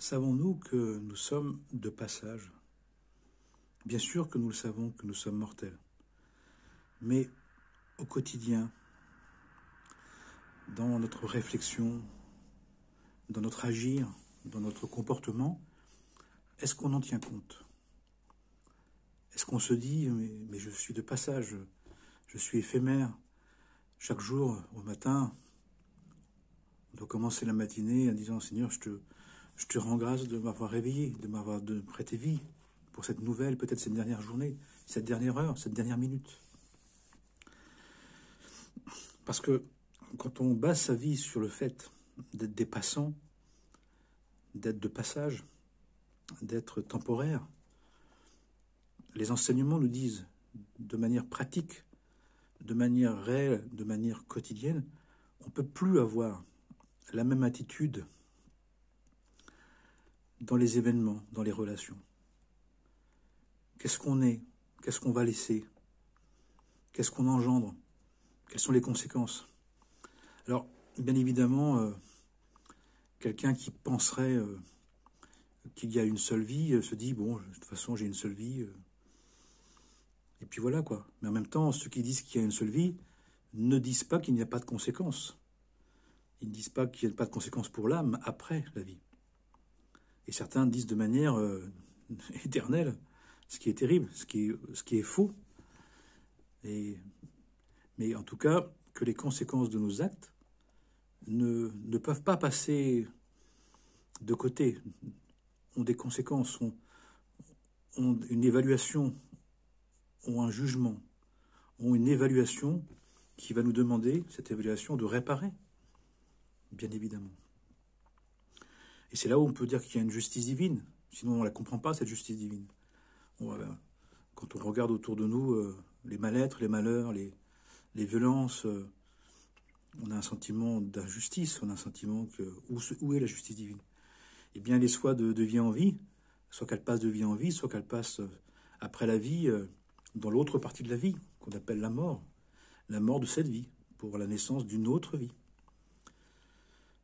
Savons-nous que nous sommes de passage? Bien sûr que nous le savons, que nous sommes mortels. Mais au quotidien, dans notre réflexion, dans notre agir, dans notre comportement, est-ce qu'on en tient compte? Est-ce qu'on se dit, mais je suis de passage, je suis éphémère. Chaque jour, au matin, on doit commencer la matinée en disant, Seigneur, je te rends grâce de m'avoir réveillé, de m'avoir prêté vie pour cette nouvelle, peut-être cette dernière journée, cette dernière heure, cette dernière minute. Parce que quand on base sa vie sur le fait d'être des passants, d'être de passage, d'être temporaire, les enseignements nous disent de manière pratique, de manière réelle, de manière quotidienne, on ne peut plus avoir la même attitude dans les événements, dans les relations. Qu'est-ce qu'on est? Qu'est-ce qu'on va laisser? Qu'est-ce qu'on engendre? Quelles sont les conséquences? Alors, bien évidemment, quelqu'un qui penserait qu'il y a une seule vie se dit, bon, de toute façon, j'ai une seule vie. Et puis voilà, quoi. Mais en même temps, ceux qui disent qu'il y a une seule vie ne disent pas qu'il n'y a pas de conséquences. Ils ne disent pas qu'il n'y a pas de conséquences pour l'âme après la vie. Et certains disent de manière éternelle, ce qui est terrible, ce qui est faux. Mais en tout cas, que les conséquences de nos actes ne peuvent pas passer de côté, ont des conséquences, ont une évaluation, ont un jugement, ont une évaluation qui va nous demander, cette évaluation, de réparer, bien évidemment. Et c'est là où on peut dire qu'il y a une justice divine, sinon on ne la comprend pas, cette justice divine. Quand on regarde autour de nous les mal-être, les malheurs, les violences, on a un sentiment d'injustice, on a un sentiment que où est la justice divine? Eh bien, elle est soit de vie en vie, soit qu'elle passe de vie en vie, soit qu'elle passe après la vie, dans l'autre partie de la vie, qu'on appelle la mort de cette vie, pour la naissance d'une autre vie.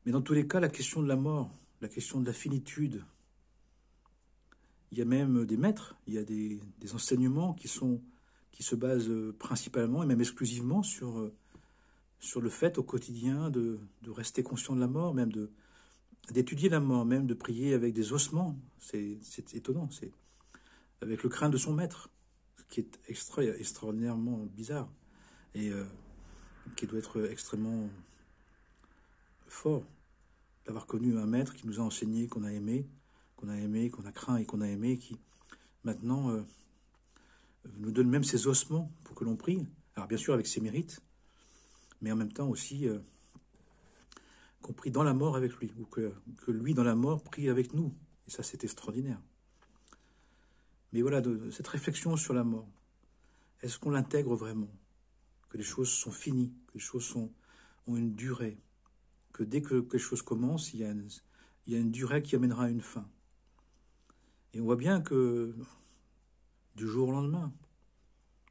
Mais dans tous les cas, la question de la mort, la question de la finitude, il y a même des maîtres, il y a des enseignements qui se basent principalement et même exclusivement sur le fait au quotidien de rester conscient de la mort, même d'étudier la mort, même de prier avec des ossements. C'est étonnant, c'est avec le crâne de son maître, ce qui est extraordinairement bizarre et qui doit être extrêmement fort d'avoir connu un maître qui nous a enseigné, qu'on a aimé, qu'on a craint et qu'on a aimé, qui maintenant nous donne même ses ossements pour que l'on prie. Alors bien sûr avec ses mérites, mais en même temps aussi qu'on prie dans la mort avec lui, ou que lui dans la mort prie avec nous. Et ça c'est extraordinaire. Mais voilà, cette réflexion sur la mort, est-ce qu'on l'intègre vraiment? Que les choses sont finies, que les choses ont une durée, que dès que quelque chose commence, il y a une durée qui amènera à une fin. Et on voit bien que du jour au lendemain,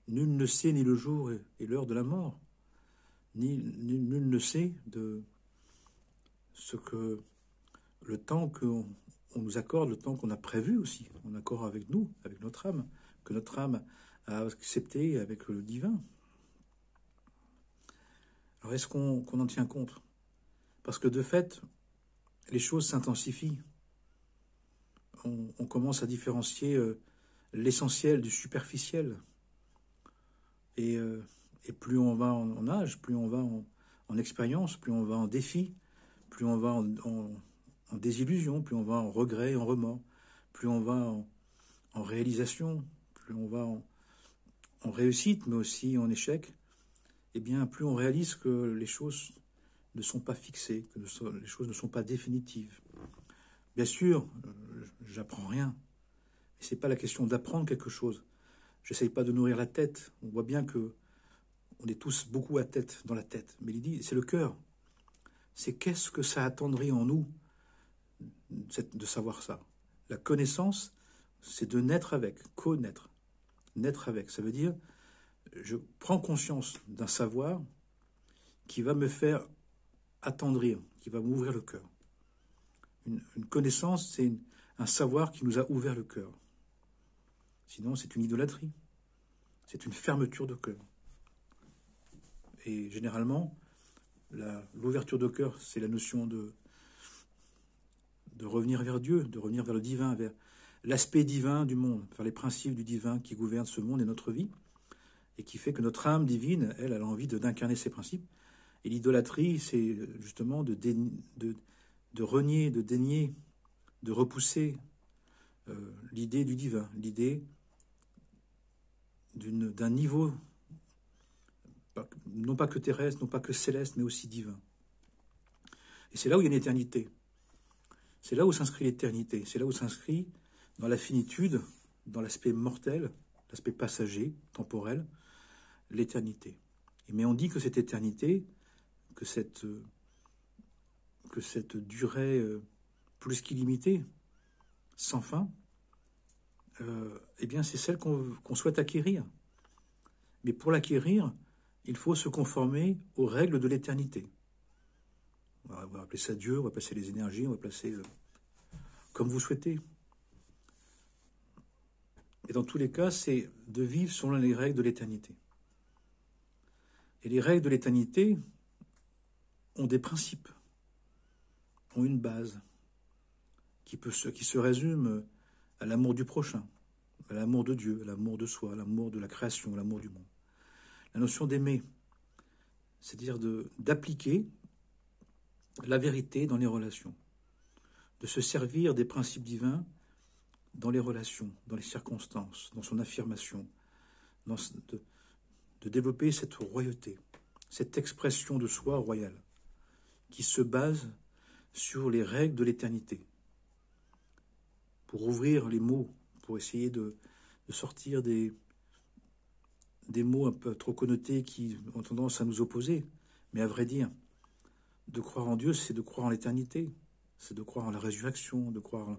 nul ne sait ni le jour et l'heure de la mort, nul ne sait de ce que le temps qu'on nous accorde, le temps qu'on a prévu aussi, en accord avec nous, avec notre âme, que notre âme a accepté avec le divin. Alors est-ce qu'on en tient compte? Parce que de fait, les choses s'intensifient. On commence à différencier l'essentiel du superficiel. Et plus on va en âge, plus on va en expérience, plus on va en défi, plus on va en désillusion, plus on va en regret, en remords, plus on va en réalisation, plus on va en réussite, mais aussi en échec, eh bien, plus on réalise que les choses ne sont pas fixées, que les choses ne sont pas définitives. Bien sûr, j'apprends rien. Et c'est pas la question d'apprendre quelque chose. J'essaye pas de nourrir la tête. On voit bien que on est tous beaucoup à tête, dans la tête. Mais il dit, c'est le cœur. C'est qu'est-ce que ça attendrit en nous de savoir ça. La connaissance, c'est de naître avec, connaître. Naître avec, ça veut dire, je prends conscience d'un savoir qui va me faire attendrir, qui va m'ouvrir le cœur. Une connaissance, c'est un savoir qui nous a ouvert le cœur. Sinon, c'est une idolâtrie. C'est une fermeture de cœur. Et généralement, l'ouverture de cœur, c'est la notion de revenir vers Dieu, de revenir vers le divin, vers l'aspect divin du monde, vers les principes du divin qui gouvernent ce monde et notre vie, et qui fait que notre âme divine, elle a envie d'incarner ces principes. Et l'idolâtrie, c'est justement de renier, de dénier, de repousser l'idée du divin, l'idée d'un niveau, non pas que terrestre, non pas que céleste, mais aussi divin. Et c'est là où il y a une éternité. C'est là où s'inscrit l'éternité. C'est là où s'inscrit dans la finitude, dans l'aspect mortel, l'aspect passager, temporel, l'éternité. Mais on dit que cette éternité, que cette durée plus qu'illimitée, sans fin, eh bien c'est celle qu'on souhaite acquérir. Mais pour l'acquérir, il faut se conformer aux règles de l'éternité. On va appeler ça Dieu, on va placer les énergies, on va placer comme vous souhaitez. Et dans tous les cas, c'est de vivre selon les règles de l'éternité. Et les règles de l'éternité ont des principes, ont une base qui se résume à l'amour du prochain, à l'amour de Dieu, à l'amour de soi, à l'amour de la création, à l'amour du monde. La notion d'aimer, c'est-à-dire d'appliquer la vérité dans les relations, de se servir des principes divins dans les relations, dans les circonstances, dans son affirmation, de développer cette royauté, cette expression de soi royale, qui se base sur les règles de l'éternité. Pour ouvrir les mots, pour essayer de sortir des mots un peu trop connotés qui ont tendance à nous opposer. Mais à vrai dire, de croire en Dieu, c'est de croire en l'éternité, c'est de croire en la résurrection, de croire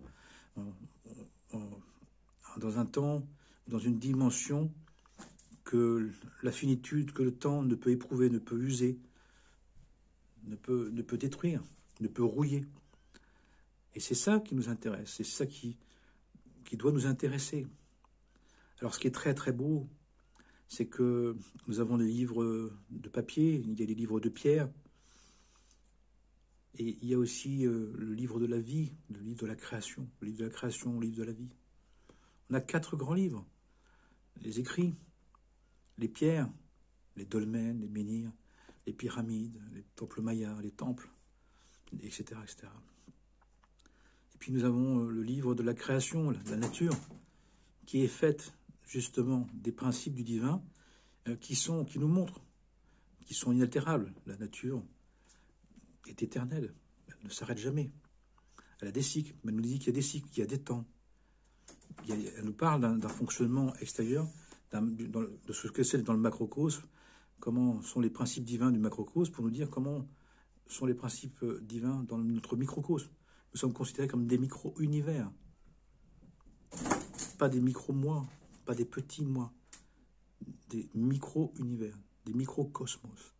dans un temps, dans une dimension que la finitude, que le temps ne peut éprouver, ne peut user, ne peut détruire, ne peut rouiller. Et c'est ça qui nous intéresse, c'est ça qui doit nous intéresser. Alors ce qui est très très beau, c'est que nous avons des livres de papier, il y a des livres de pierre, et il y a aussi le livre de la vie, le livre de la création, le livre de la création, le livre de la vie. On a 4 grands livres, les écrits, les pierres, les dolmens, les menhirs, les pyramides, les temples mayas, les temples, etc., etc. Et puis nous avons le livre de la création, la nature, qui est faite justement des principes du divin qui nous montrent, qui sont inaltérables. La nature est éternelle, elle ne s'arrête jamais. Elle a des cycles, elle nous dit qu'il y a des cycles, qu'il y a des temps. Elle nous parle d'un fonctionnement extérieur, de ce que c'est dans le macrocosme, comment sont les principes divins du macrocosme, pour nous dire comment sont les principes divins dans notre microcosme. Nous sommes considérés comme des micro-univers, pas des micro-moi, pas des petits moi, des micro-univers, des microcosmos.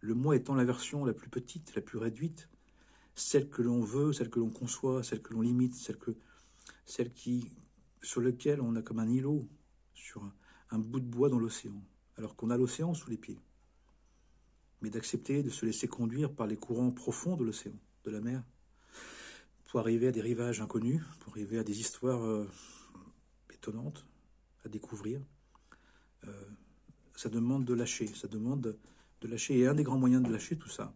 Le moi étant la version la plus petite, la plus réduite, celle que l'on veut, celle que l'on conçoit, celle que l'on limite, sur laquelle on a comme un îlot, sur un bout de bois dans l'océan, alors qu'on a l'océan sous les pieds. Mais d'accepter de se laisser conduire par les courants profonds de l'océan, de la mer, pour arriver à des rivages inconnus, pour arriver à des histoires étonnantes à découvrir. Ça demande de lâcher, ça demande de lâcher. Et un des grands moyens de lâcher tout ça,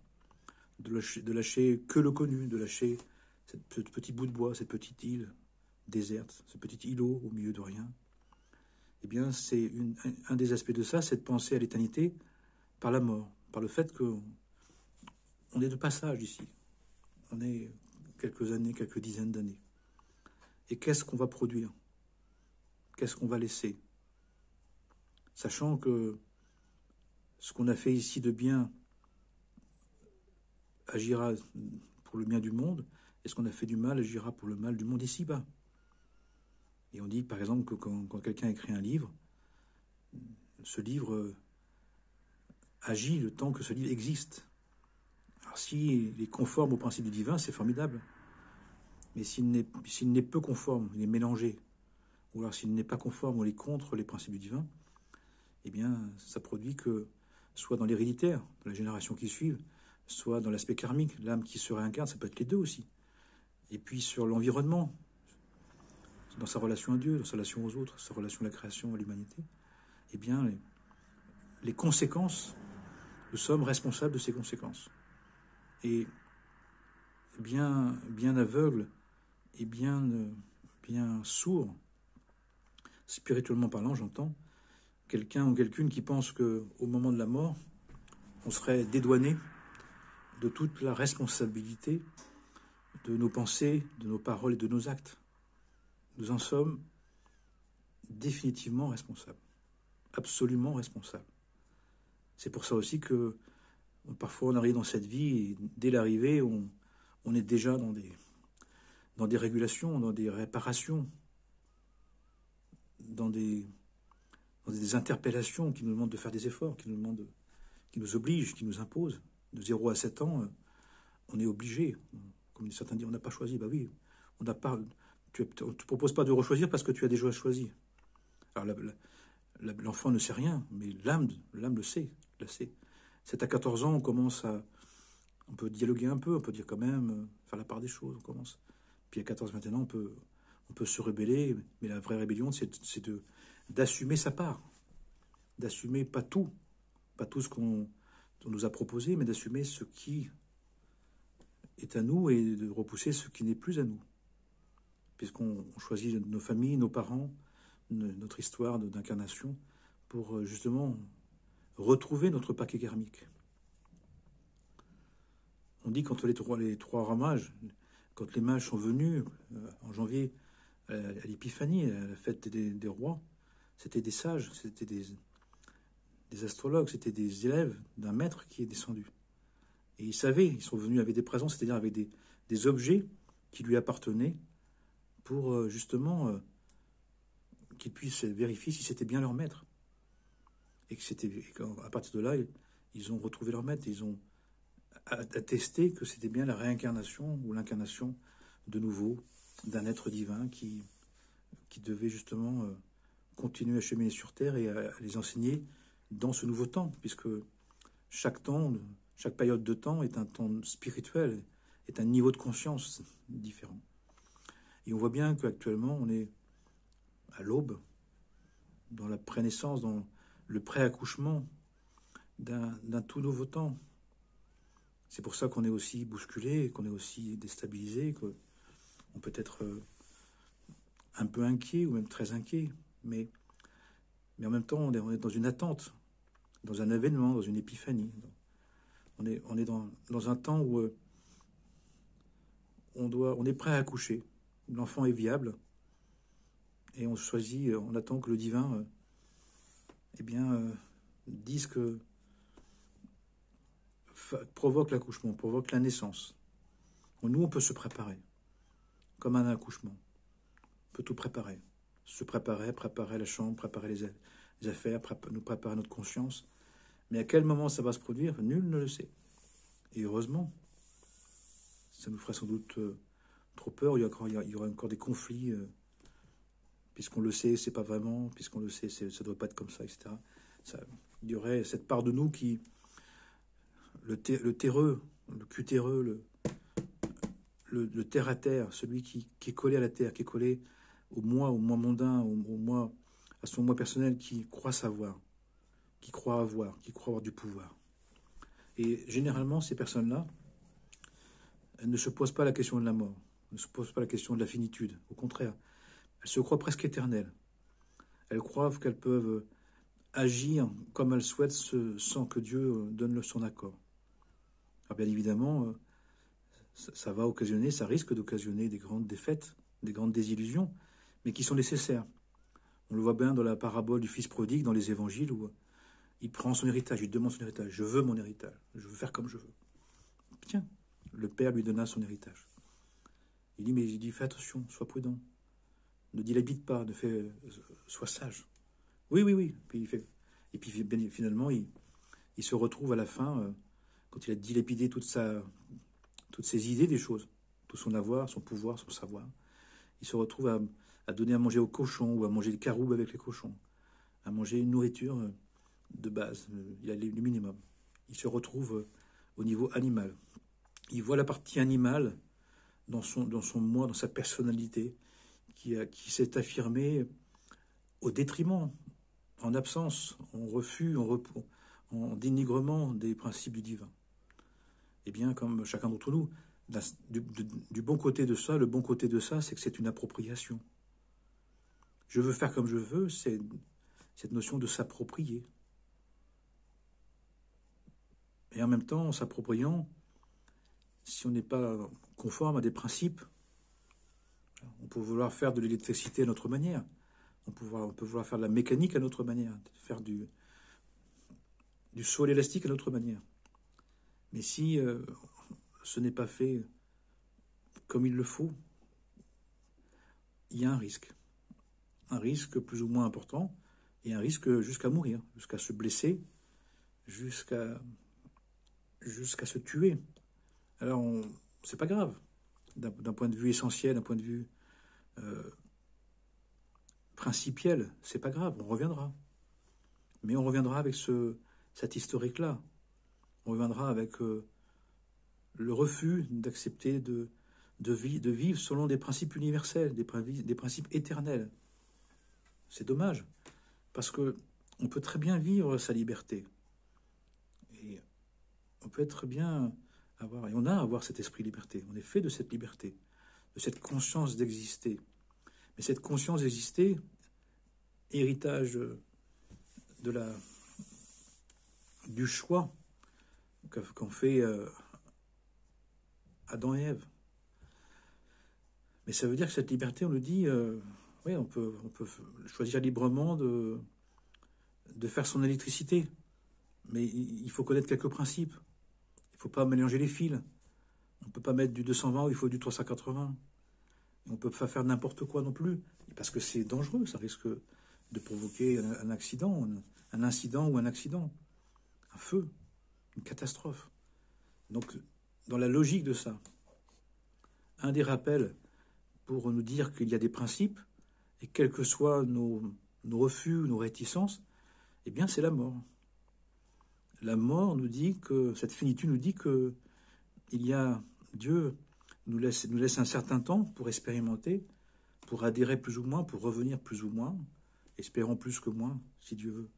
de lâcher que le connu, de lâcher ce petit bout de bois, cette petite île déserte, ce petit îlot au milieu de rien, eh bien, c'est un des aspects de ça, c'est de penser à l'éternité par la mort, par le fait qu'on est de passage ici. On est quelques années, quelques dizaines d'années. Et qu'est-ce qu'on va produire? Qu'est-ce qu'on va laisser? Sachant que ce qu'on a fait ici de bien agira pour le bien du monde, et ce qu'on a fait du mal agira pour le mal du monde ici-bas. Et on dit, par exemple, que quand quelqu'un écrit un livre, ce livre agit le temps que ce livre existe. Alors s'il est conforme au principe du divin, c'est formidable. Mais s'il n'est peu conforme, il est mélangé, ou alors s'il n'est pas conforme ou il est contre les principes du divin, eh bien, ça produit que, soit dans l'héréditaire, dans la génération qui suit, soit dans l'aspect karmique, l'âme qui se réincarne, ça peut être les deux aussi. Et puis sur l'environnement, dans sa relation à Dieu, dans sa relation aux autres, sa relation à la création, à l'humanité, eh bien, les conséquences, nous sommes responsables de ces conséquences. Et bien aveugle et bien sourd, spirituellement parlant, j'entends, quelqu'un ou quelqu'une qui pense qu'au moment de la mort, on serait dédouané de toute la responsabilité de nos pensées, de nos paroles et de nos actes. Nous en sommes définitivement responsables, absolument responsables. C'est pour ça aussi que parfois on arrive dans cette vie et dès l'arrivée, on est déjà dans des régulations, dans des réparations, dans des interpellations qui nous demandent de faire des efforts, qui nous obligent, qui nous imposent. De 0 à 7 ans, on est obligé. Comme certains disent, on n'a pas choisi. Bah oui, on n'a pas. Tu ne te proposes pas de rechoisir parce que tu as déjà choisi. Alors l'enfant ne sait rien, mais l'âme le sait, la sait. C'est à 14 ans, on peut dialoguer un peu, on peut dire quand même, faire la part des choses, on commence. Puis à 14-21 ans, on peut se rebeller, mais la vraie rébellion, c'est d'assumer sa part, d'assumer pas tout ce qu'on nous a proposé, mais d'assumer ce qui est à nous et de repousser ce qui n'est plus à nous. Puisqu'on choisit nos familles, nos parents, notre histoire d'incarnation pour justement retrouver notre paquet karmique. On dit qu'entre les trois mages, quand les mages sont venus en janvier à l'épiphanie, à la fête des rois, c'était des sages, c'était des astrologues, c'était des élèves d'un maître qui est descendu. Et ils savaient, ils sont venus avec des présents, c'est-à-dire avec des objets qui lui appartenaient pour justement qu'ils puissent vérifier si c'était bien leur maître. Et qu'à partir de là, ils ont retrouvé leur maître, ils ont attesté que c'était bien la réincarnation ou l'incarnation de nouveau d'un être divin qui devait justement continuer à cheminer sur Terre et à les enseigner dans ce nouveau temps, puisque chaque période de temps est un temps spirituel, est un niveau de conscience différent. Et on voit bien qu'actuellement, on est à l'aube, dans la prénaissance, dans le pré-accouchement d'un tout nouveau temps. C'est pour ça qu'on est aussi bousculé, qu'on est aussi déstabilisé, qu'on peut être un peu inquiet ou même très inquiet, mais en même temps, on est dans une attente, dans un événement, dans une épiphanie. On est dans un temps où on est prêt à accoucher. L'enfant est viable et on attend que le divin dise que provoque l'accouchement, provoque la naissance. Nous, on peut se préparer, comme un accouchement. On peut tout préparer. Se préparer la chambre, préparer les affaires, nous préparer notre conscience. Mais à quel moment ça va se produire, nul ne le sait. Et heureusement, ça nous ferait sans doute trop peur. Il y aura encore des conflits, puisqu'on le sait, c'est pas vraiment, puisqu'on le sait, ça doit pas être comme ça, etc. Il y aurait cette part de nous qui, le terreux, le cutéreux, le terre à terre, celui qui est collé à la terre, qui est collé au moi mondain, à son moi personnel, qui croit savoir, qui croit avoir du pouvoir. Et généralement, ces personnes-là, elles ne se posent pas la question de la mort, ne se posent pas la question de la finitude. Au contraire, elles se croient presque éternelles. Elles croient qu'elles peuvent agir comme elles souhaitent sans que Dieu donne son accord. Alors bien évidemment, ça risque d'occasionner des grandes défaites, des grandes désillusions, mais qui sont nécessaires. On le voit bien dans la parabole du fils prodigue, dans les évangiles, où il prend son héritage, il demande son héritage. Je veux mon héritage, je veux faire comme je veux. Tiens, le père lui donna son héritage. Il dit, fais attention, sois prudent. Ne dilapide pas, sois sage. Oui. Et puis finalement, il se retrouve à la fin, quand il a dilapidé toutes ses idées des choses, tout son avoir, son pouvoir, son savoir. Il se retrouve à donner à manger aux cochons ou à manger des caroubes avec les cochons, à manger une nourriture de base. Il a le minimum. Il se retrouve au niveau animal. Il voit la partie animale dans son moi, dans sa personnalité, qui s'est affirmée au détriment, en absence, en refus, en dénigrement des principes du divin. Eh bien, comme chacun d'entre nous, du bon côté de ça, le bon côté de ça, c'est que c'est une appropriation. Je veux faire comme je veux, c'est cette notion de s'approprier. Et en même temps, en s'appropriant, si on n'est pas conforme à des principes, on peut vouloir faire de l'électricité à notre manière, on peut vouloir faire de la mécanique à notre manière, faire du saut à l'élastique à notre manière. Mais si ce n'est pas fait comme il le faut, il y a un risque plus ou moins important, et un risque jusqu'à mourir, jusqu'à se blesser, jusqu'à se tuer. Alors, c'est pas grave, d'un point de vue essentiel, d'un point de vue principiel, c'est pas grave, on reviendra. Mais on reviendra avec cet historique-là. On reviendra avec le refus d'accepter de vivre selon des principes universels, des principes éternels. C'est dommage, parce que on peut très bien vivre sa liberté. Et on peut très bien avoir, et on a à avoir cet esprit liberté. On est fait de cette liberté, de cette conscience d'exister. Mais cette conscience d'exister, héritage du choix qu'ont fait Adam et Ève. Mais ça veut dire que cette liberté, on nous dit, oui, on peut choisir librement de faire son électricité. Mais il faut connaître quelques principes. Il ne faut pas mélanger les fils. On ne peut pas mettre du 220 où il faut du 380. Et on ne peut pas faire n'importe quoi non plus. Parce que c'est dangereux, ça risque de provoquer un accident, un incident ou un accident. Un feu, une catastrophe. Donc, dans la logique de ça, un des rappels pour nous dire qu'il y a des principes, et quels que soient nos refus, nos réticences, eh bien, c'est la mort. La mort nous dit que, cette finitude nous dit que Dieu nous laisse un certain temps pour expérimenter, pour adhérer plus ou moins, pour revenir plus ou moins, espérons plus que moins, si Dieu veut,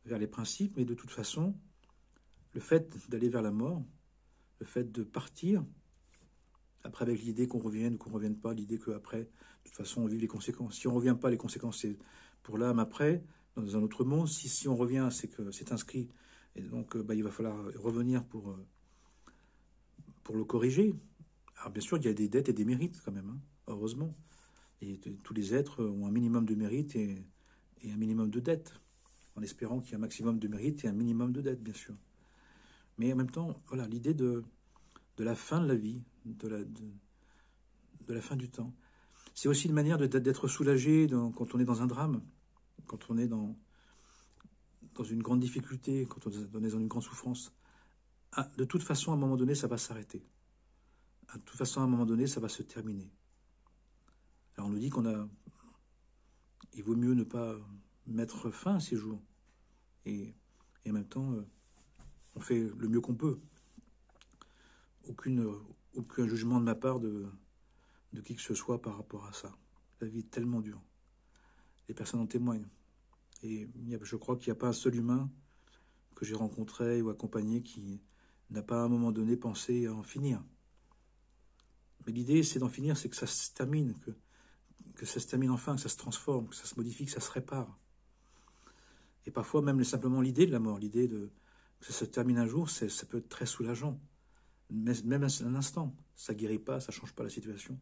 vers les principes, mais de toute façon, le fait d'aller vers la mort, le fait de partir, après avec l'idée qu'on revienne ou qu'on ne revienne pas, l'idée qu'après, de toute façon, on vive les conséquences. Si on ne revient pas, les conséquences, c'est pour l'âme après, dans un autre monde. Si on revient, c'est que c'est inscrit. Et donc, il va falloir revenir pour le corriger. Alors, bien sûr, il y a des dettes et des mérites, quand même, hein, heureusement. Et tous les êtres ont un minimum de mérite et un minimum de dettes, en espérant qu'il y ait un maximum de mérite et un minimum de dettes, bien sûr. Mais en même temps, voilà, l'idée de la fin de la vie, de la fin du temps. C'est aussi une manière d'être soulagé quand on est dans un drame, quand on est dans une grande difficulté, quand on est dans une grande souffrance. De toute façon, à un moment donné, ça va s'arrêter. De toute façon, à un moment donné, ça va se terminer. Alors on nous dit il vaut mieux ne pas mettre fin à ces jours. Et en même temps, on fait le mieux qu'on peut. Aucun jugement de ma part de qui que ce soit par rapport à ça. La vie est tellement dure. Les personnes en témoignent. Et je crois qu'il n'y a pas un seul humain que j'ai rencontré ou accompagné qui n'a pas à un moment donné pensé à en finir. Mais l'idée, c'est d'en finir, c'est que ça se termine, que ça se termine enfin, que ça se transforme, que ça se modifie, que ça se répare. Et parfois, même simplement l'idée de la mort, l'idée que ça se termine un jour, ça peut être très soulageant. Même un instant, ça ne guérit pas, ça ne change pas la situation,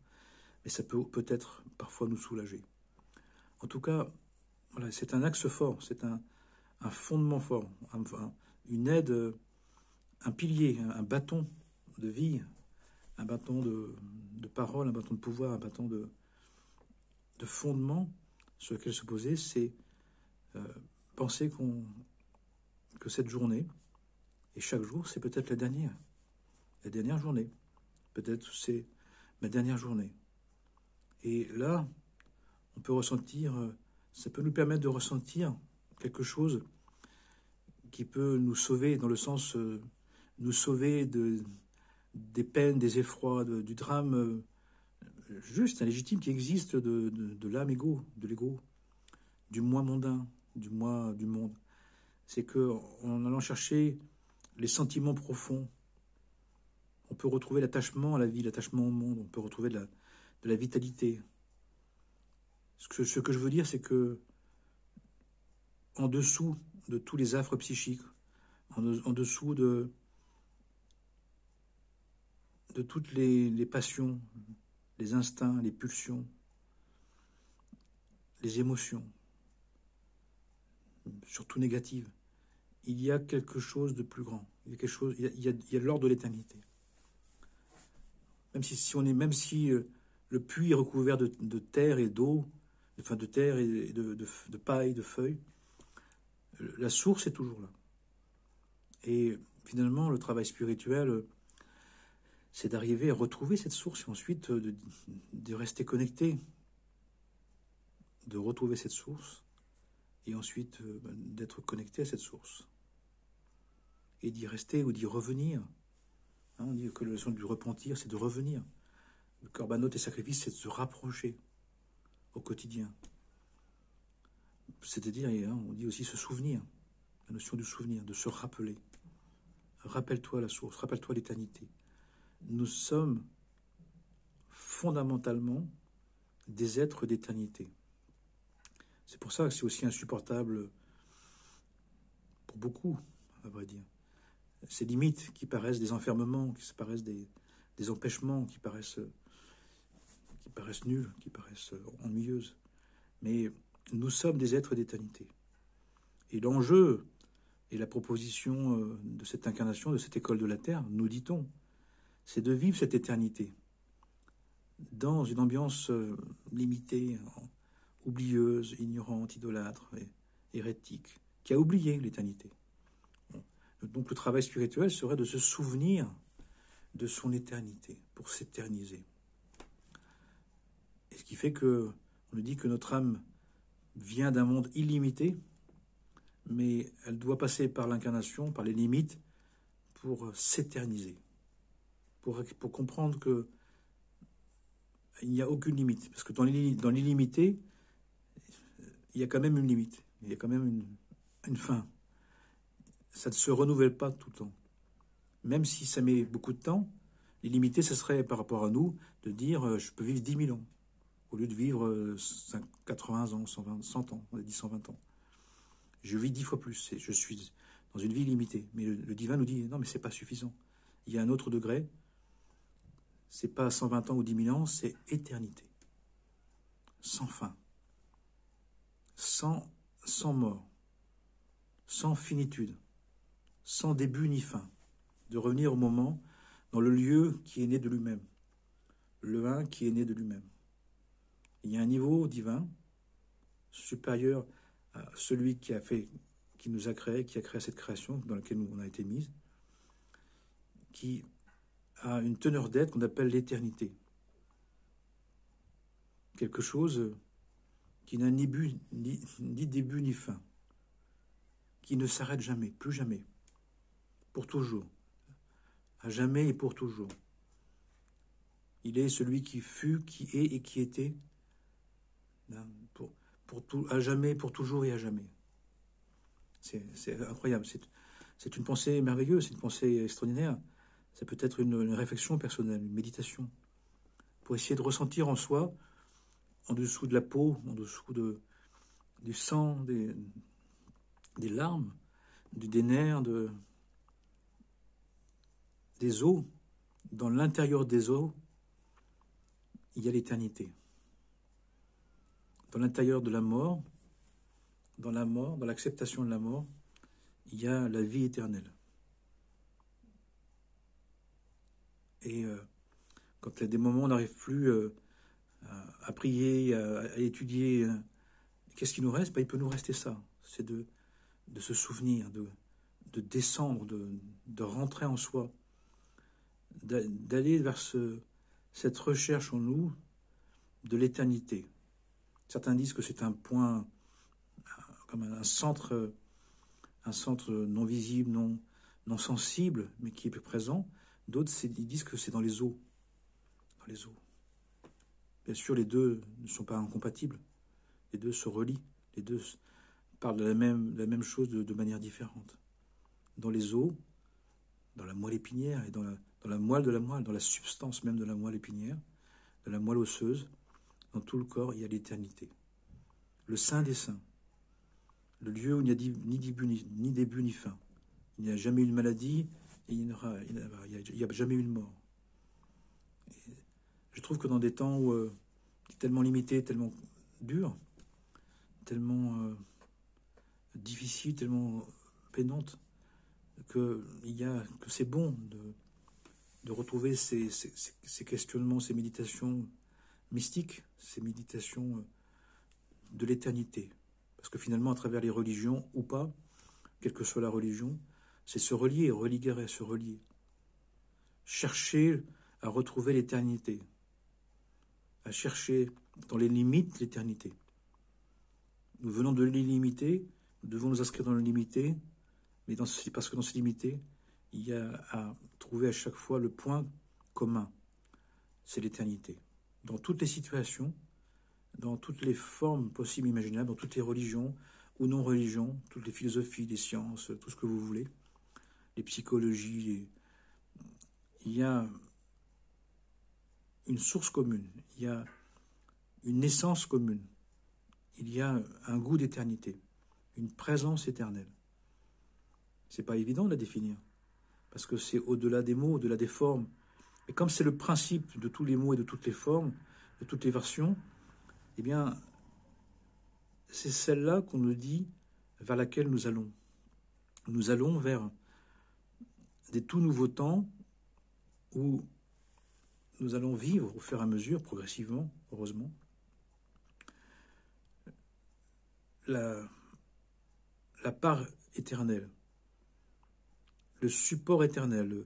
mais ça peut-être parfois nous soulager. En tout cas, voilà, c'est un axe fort, c'est un fondement fort, une aide, un pilier, un bâton de vie, un bâton de parole, un bâton de pouvoir, un bâton de fondement sur lequel se poser, c'est penser que cette journée, et chaque jour, c'est peut-être la dernière journée. Peut-être c'est ma dernière journée. Et là, on peut ressentir, ça peut nous permettre de ressentir quelque chose qui peut nous sauver, dans le sens, nous sauver des peines, des effrois, du drame juste, légitime, qui existe de l'âme égo, de l'ego, du moi mondain, du moi du monde. C'est qu'en allant chercher les sentiments profonds, on peut retrouver l'attachement à la vie, l'attachement au monde, on peut retrouver de la vitalité. Ce que je veux dire, c'est que en dessous de tous les affres psychiques, en dessous de toutes les passions, les instincts, les pulsions, les émotions, surtout négatives, il y a quelque chose de plus grand. Il y a quelque chose, il y a l'ordre de l'éternité. Même si le puits est recouvert de terre et d'eau, enfin de terre et de paille, de feuilles, la source est toujours là. Et finalement, le travail spirituel, c'est d'arriver à retrouver cette source et ensuite de rester connecté, de retrouver cette source et ensuite d'être connecté à cette source et d'y rester ou d'y revenir. Hein, on dit que le leçon du repentir, c'est de revenir. Le korbanot et sacrifice, c'est de se rapprocher au quotidien. C'est-à-dire, hein, on dit aussi se souvenir, la notion du souvenir, de se rappeler. Rappelle-toi la source, rappelle-toi l'éternité. Nous sommes fondamentalement des êtres d'éternité. C'est pour ça que c'est aussi insupportable pour beaucoup, à vrai dire. Ces limites qui paraissent des enfermements, qui paraissent des empêchements, qui paraissent nulles, qui paraissent ennuyeuses. Mais nous sommes des êtres d'éternité. Et l'enjeu et la proposition de cette incarnation, de cette école de la Terre, nous dit-on, c'est de vivre cette éternité dans une ambiance limitée, oublieuse, ignorante, idolâtre, hérétique, qui a oublié l'éternité. Bon. Donc le travail spirituel serait de se souvenir de son éternité, pour s'éterniser. Et ce qui fait que on nous dit que notre âme vient d'un monde illimité, mais elle doit passer par l'incarnation, par les limites, pour s'éterniser, pour comprendre que il n'y a aucune limite, parce que dans l'illimité, il y a quand même une limite, il y a quand même une fin. Ça ne se renouvelle pas tout le temps. Même si ça met beaucoup de temps, l'illimité, ce serait par rapport à nous de dire je peux vivre 10 000 ans, au lieu de vivre 80 ans, 100 ans, on a dit 120 ans. Je vis 10 fois plus, je suis dans une vie limitée. Mais le divin nous dit non, mais c'est pas suffisant. Il y a un autre degré. C'est pas 120 ans ou 10 000 ans, c'est éternité. Sans fin. Sans mort. Sans finitude. Sans début ni fin. De revenir au moment, dans le lieu qui est né de lui-même. Le un qui est né de lui-même. Il y a un niveau divin supérieur à celui qui nous a créé, qui a créé cette création dans laquelle on a été mis, qui a une teneur d'être qu'on appelle l'éternité. Quelque chose qui n'a ni début ni fin, qui ne s'arrête jamais, plus jamais, pour toujours, à jamais et pour toujours. Il est celui qui fut, qui est et qui était, pour tout, à jamais, pour toujours et à jamais. C'est incroyable, c'est une pensée merveilleuse, c'est une pensée extraordinaire. C'est peut-être une réflexion personnelle, une méditation, pour essayer de ressentir en soi, en dessous de la peau, en dessous du sang, des larmes, des nerfs, des os, dans l'intérieur des os, il y a l'éternité. Dans l'intérieur de la mort, dans l'acceptation de la mort, il y a la vie éternelle. Et quand il y a des moments où on n'arrive plus à prier, à étudier, qu'est-ce qui nous reste? Il peut nous rester ça. C'est de se souvenir, de descendre, de rentrer en soi, d'aller vers cette recherche en nous de l'éternité. Certains disent que c'est un point, comme un centre non visible, non sensible, mais qui est présent. D'autres ils disent que c'est dans les eaux. Dans les eaux. Bien sûr, les deux ne sont pas incompatibles. Les deux se relient. Les deux parlent de la même chose de manière différente. Dans les os, dans la moelle épinière et dans la moelle de la moelle, dans la substance même de la moelle épinière, de la moelle osseuse, dans tout le corps, il y a l'éternité. Le Saint des Saints, le lieu où il n'y a ni début ni fin. Il n'y a jamais eu de maladie et il n'y a jamais eu de mort. Et je trouve que dans des temps où c'est tellement limité, tellement dur, tellement difficile, tellement pénante, que c'est bon de retrouver ces questionnements, ces méditations mystiques, ces méditations de l'éternité. Parce que finalement, à travers les religions, ou pas, quelle que soit la religion, c'est se relier, religuer, se relier. Chercher à retrouver l'éternité, à chercher dans les limites l'éternité. Nous venons de l'illimité, nous devons nous inscrire dans le limité, mais parce que dans ce limité, il y a à trouver à chaque fois le point commun, c'est l'éternité. Dans toutes les situations, dans toutes les formes possibles, imaginables, dans toutes les religions ou non-religions, toutes les philosophies, les sciences, tout ce que vous voulez, les psychologies, il y a une source commune, il y a une essence commune, il y a un goût d'éternité, une présence éternelle. C'est pas évident de la définir, parce que c'est au-delà des mots, au-delà des formes. Et comme c'est le principe de tous les mots et de toutes les formes, de toutes les versions, eh bien, c'est celle-là qu'on nous dit vers laquelle nous allons. Nous allons vers des tout nouveaux temps où nous allons vivre au fur et à mesure, progressivement, heureusement, la part éternelle, le support éternel,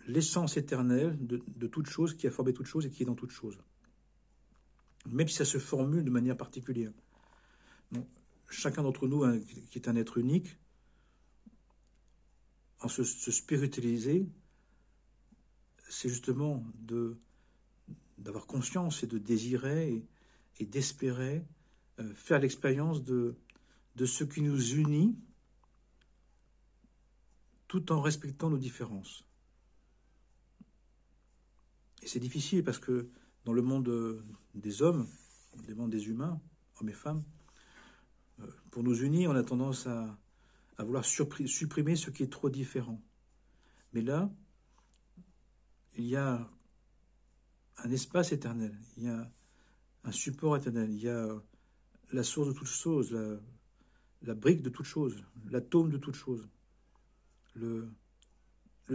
l'essence éternelle de toute chose qui a formé toute chose et qui est dans toute chose. Même si ça se formule de manière particulière. Donc, chacun d'entre nous, qui est un être unique, en se spiritualiser, c'est justement d'avoir conscience et de désirer et d'espérer faire l'expérience de ce qui nous unit tout en respectant nos différences. Et c'est difficile parce que dans le monde des hommes, le monde des humains, hommes et femmes, pour nous unir, on a tendance à vouloir supprimer ce qui est trop différent. Mais là, il y a un espace éternel, il y a un support éternel, il y a la source de toute chose, la brique de toute chose, l'atome de toute chose, le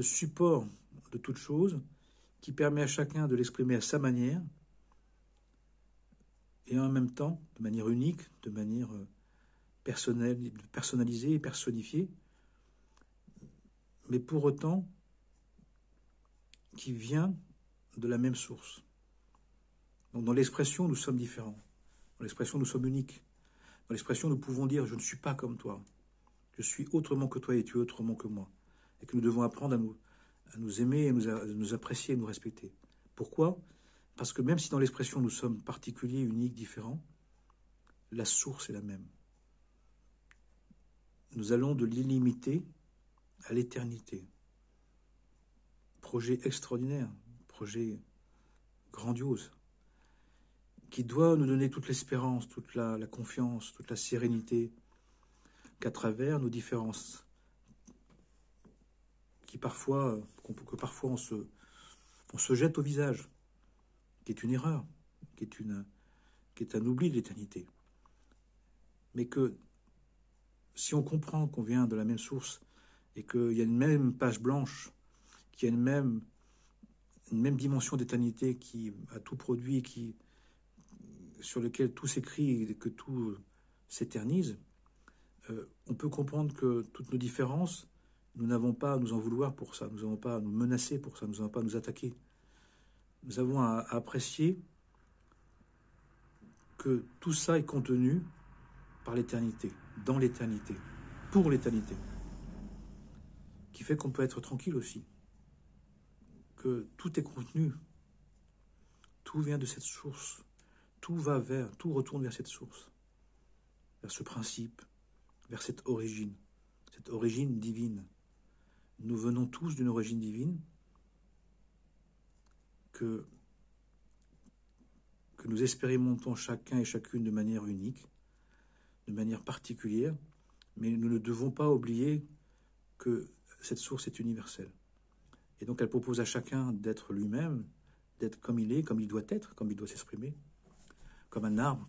support de toute chose qui permet à chacun de l'exprimer à sa manière et en même temps, de manière unique, de manière personnalisée et personnifiée, mais pour autant qui vient de la même source. Donc dans l'expression, nous sommes différents. Dans l'expression, nous sommes uniques. Dans l'expression, nous pouvons dire « je ne suis pas comme toi ». Je suis autrement que toi et tu es autrement que moi. Et que nous devons apprendre à nous aimer, à nous apprécier, à nous respecter. Pourquoi ? Parce que même si dans l'expression nous sommes particuliers, uniques, différents, la source est la même. Nous allons de l'illimité à l'éternité. Projet extraordinaire, projet grandiose, qui doit nous donner toute l'espérance, toute la confiance, toute la sérénité, qu'à travers nos différences, que parfois on se jette au visage, qui est une erreur, qui est un oubli de l'éternité. Mais que si on comprend qu'on vient de la même source et qu'il y a une même page blanche, qu'il y a une même dimension d'éternité qui a tout produit, sur lequel tout s'écrit et que tout s'éternise, on peut comprendre que toutes nos différences, nous n'avons pas à nous en vouloir pour ça, nous n'avons pas à nous menacer pour ça, nous n'avons pas à nous attaquer. nous avons à apprécier que tout ça est contenu par l'éternité, dans l'éternité, pour l'éternité, qui fait qu'on peut être tranquille aussi, que tout est contenu, tout vient de cette source, tout retourne vers cette source, vers ce principe, vers cette origine divine. Nous venons tous d'une origine divine que nous expérimentons chacun et chacune de manière unique, de manière particulière, mais nous ne devons pas oublier que cette source est universelle. Et donc elle propose à chacun d'être lui-même, d'être comme il est, comme il doit être, comme il doit s'exprimer, comme un arbre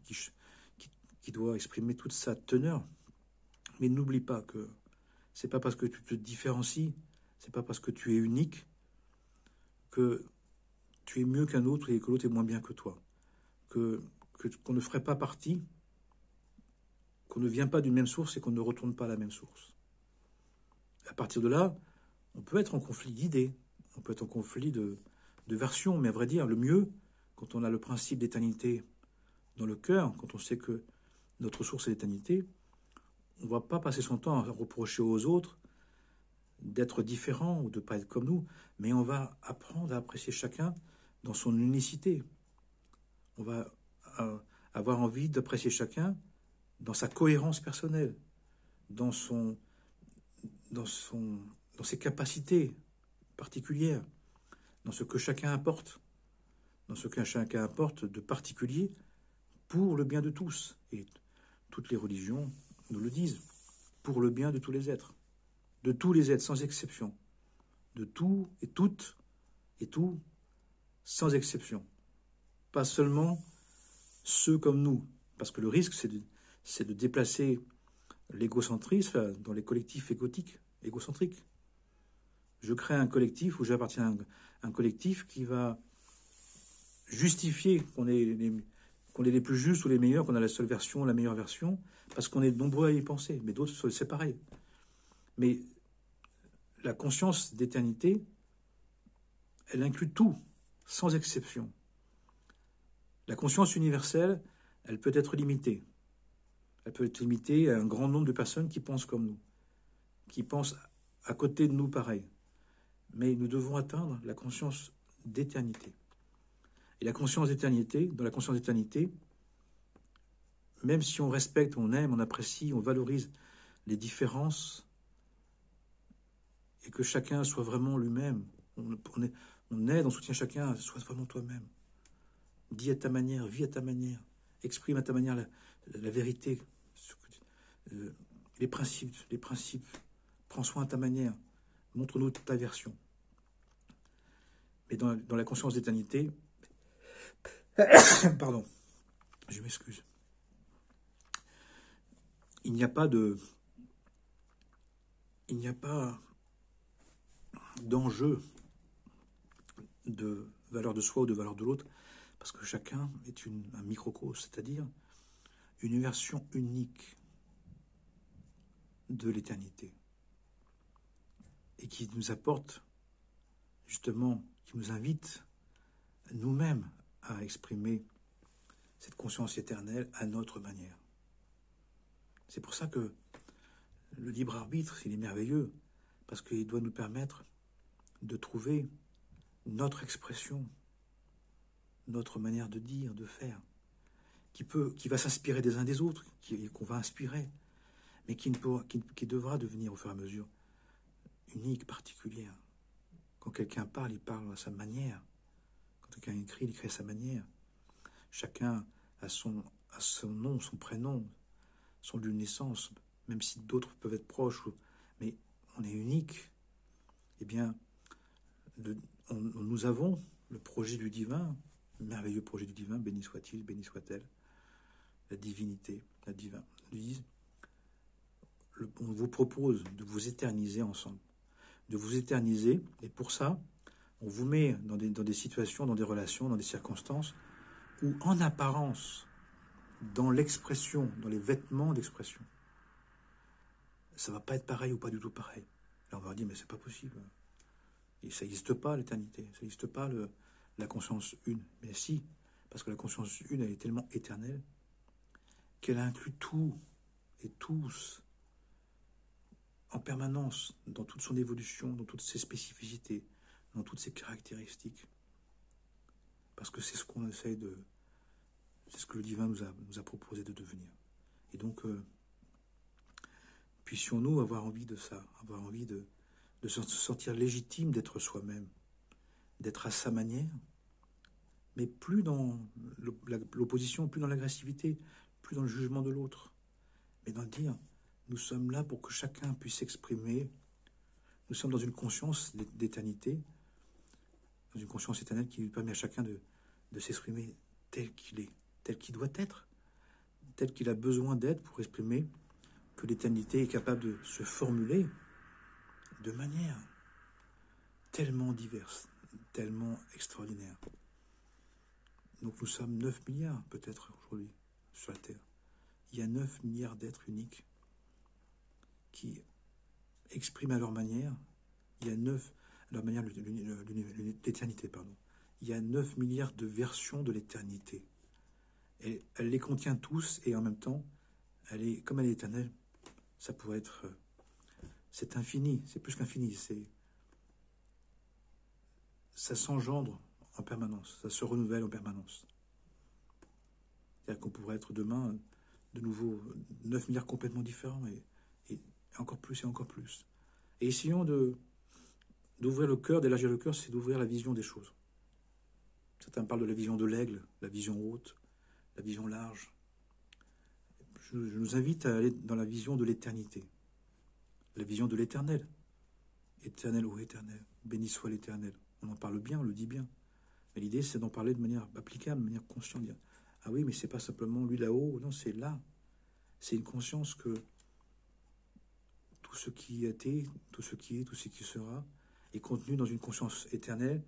qui doit exprimer toute sa teneur. Mais n'oublie pas que c'est pas parce que tu te différencies, c'est pas parce que tu es unique que tu es mieux qu'un autre et que l'autre est moins bien que toi. Qu'on ne ferait pas partie, qu'on ne vient pas d'une même source et qu'on ne retourne pas à la même source. À partir de là, on peut être en conflit d'idées, on peut être en conflit de versions, mais à vrai dire, le mieux, quand on a le principe d'éternité dans le cœur, quand on sait que notre source est l'éternité, on ne va pas passer son temps à reprocher aux autres d'être différents ou de ne pas être comme nous, mais on va apprendre à apprécier chacun dans son unicité. On va avoir envie d'apprécier chacun dans sa cohérence personnelle, dans ses capacités particulières, dans ce que chacun apporte, de particulier pour le bien de tous. Et toutes les religions nous le disent, pour le bien de tous les êtres sans exception, de tout et toutes et tout sans exception. Pas seulement ceux comme nous, parce que le risque, c'est de déplacer l'égocentrisme dans les collectifs égocentriques. Je crée un collectif où j'appartiens à un collectif qui va justifier qu'on est les plus justes ou les meilleurs, qu'on a la seule version, la meilleure version, parce qu'on est nombreux à y penser, mais d'autres, c'est pareil. Mais la conscience d'éternité, elle inclut tout, sans exception. La conscience universelle, elle peut être limitée. Elle peut être limitée à un grand nombre de personnes qui pensent comme nous, qui pensent à côté de nous pareil. Mais nous devons atteindre la conscience d'éternité. Et la conscience d'éternité, dans la conscience d'éternité, même si on respecte, on aime, on apprécie, on valorise les différences, et que chacun soit vraiment lui-même, on aide, on soutient chacun, sois vraiment toi-même. Dis à ta manière, vis à ta manière, exprime à ta manière la vérité, les principes, prends soin à ta manière, montre-nous ta version. Mais dans la conscience d'éternité, pardon, je m'excuse, il n'y a pas d'enjeu de valeur de soi ou de valeur de l'autre, parce que chacun est un microcosme, c'est-à-dire une version unique de l'éternité, et qui nous apporte, justement, qui nous invite nous-mêmes à exprimer cette conscience éternelle à notre manière. C'est pour ça que le libre arbitre, il est merveilleux, parce qu'il doit nous permettre de trouver notre expression, notre manière de dire, de faire, qui va s'inspirer des uns des autres, qu'on va inspirer, mais qui devra devenir au fur et à mesure unique, particulière. Quand quelqu'un parle, il parle à sa manière. Quand quelqu'un écrit, il écrit à sa manière. Chacun a son nom, son prénom, son lieu de naissance, même si d'autres peuvent être proches, mais on est unique. Eh bien, nous avons le projet du divin, le merveilleux projet du divin, béni soit-il, béni soit-elle, la divinité, la divine. On vous propose de vous éterniser ensemble, de vous éterniser, et pour ça, on vous met dans des situations, dans des relations, dans des circonstances où, en apparence, dans l'expression, dans les vêtements d'expression, ça va pas être pareil ou pas du tout pareil. Là, on va dire, mais c'est pas possible. Et ça n'existe pas, l'éternité. Ça n'existe pas la conscience une. Mais si, parce que la conscience une, elle est tellement éternelle qu'elle inclut tout et tous en permanence, dans toute son évolution, dans toutes ses spécificités, dans toutes ses caractéristiques. Parce que c'est ce qu'on essaye de... C'est ce que le divin nous a proposé de devenir. Et donc, puissions-nous avoir envie de ça, avoir envie de se sentir légitime d'être soi-même, d'être à sa manière, mais plus dans l'opposition, plus dans l'agressivité, plus dans le jugement de l'autre, mais dans le dire, nous sommes là pour que chacun puisse s'exprimer. Nous sommes dans une conscience d'éternité, dans une conscience éternelle qui permet à chacun de s'exprimer tel qu'il est, tel qu'il doit être, tel qu'il a besoin d'être pour exprimer que l'éternité est capable de se formuler de manière tellement diverse, tellement extraordinaire. Donc nous sommes 9 milliards peut-être aujourd'hui sur la Terre. Il y a 9 milliards d'êtres uniques qui expriment à leur manière, il y a 9, à leur manière l'éternité, pardon. Il y a 9 milliards de versions de l'éternité. Elle les contient tous et en même temps, comme elle est éternelle, ça pourrait être, c'est infini, c'est plus qu'infini, ça s'engendre en permanence, ça se renouvelle en permanence. C'est-à-dire qu'on pourrait être demain de nouveau 9 milliards complètement différents et encore plus et encore plus. Et essayons d'ouvrir le cœur, d'élargir le cœur, c'est d'ouvrir la vision des choses. Certains parlent de la vision de l'aigle, la vision haute, la vision large. Je nous invite à aller dans la vision de l'éternité, la vision de l'éternel. Éternel, ô éternel, béni soit l'éternel. On en parle bien, on le dit bien. Mais l'idée, c'est d'en parler de manière applicable, de manière consciente. Dire, ah oui, mais c'est pas simplement lui là-haut, non, c'est là. C'est une conscience que tout ce qui a été, tout ce qui est, tout ce qui sera, est contenu dans une conscience éternelle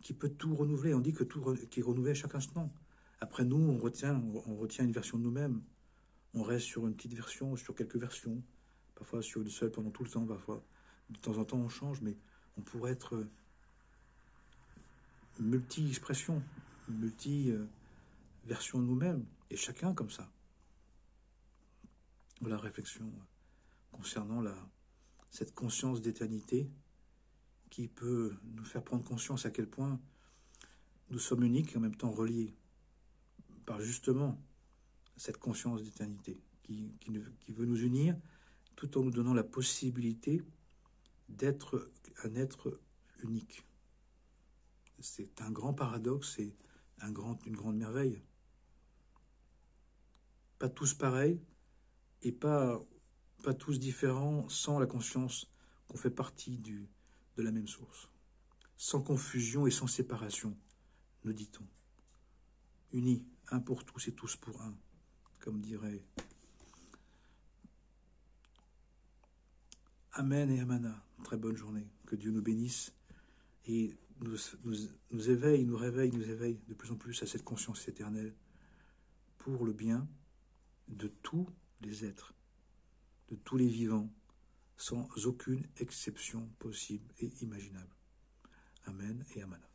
qui peut tout renouveler. On dit que tout qui est renouvelé à chaque instant. Après nous, on retient une version de nous-mêmes. On reste sur une petite version, sur quelques versions. Parfois sur une seule pendant tout le temps, parfois. De temps en temps, on change, mais on pourrait être multi-expression, multi-version de nous-mêmes. Et chacun comme ça. Voilà la réflexion concernant cette conscience d'éternité qui peut nous faire prendre conscience à quel point nous sommes uniques et en même temps reliés par justement cette conscience d'éternité qui veut nous unir tout en nous donnant la possibilité d'être un être unique. C'est un grand paradoxe et une grande merveille. Pas tous pareils et pas tous différents sans la conscience qu'on fait partie de la même source. Sans confusion et sans séparation, nous dit-on. Unis, un pour tous et tous pour un, comme dirait Amen et Amana. Très bonne journée. Que Dieu nous bénisse et nous éveille, nous réveille, nous éveille de plus en plus à cette conscience éternelle pour le bien de tous les êtres, de tous les vivants, sans aucune exception possible et imaginable. Amen et Amana.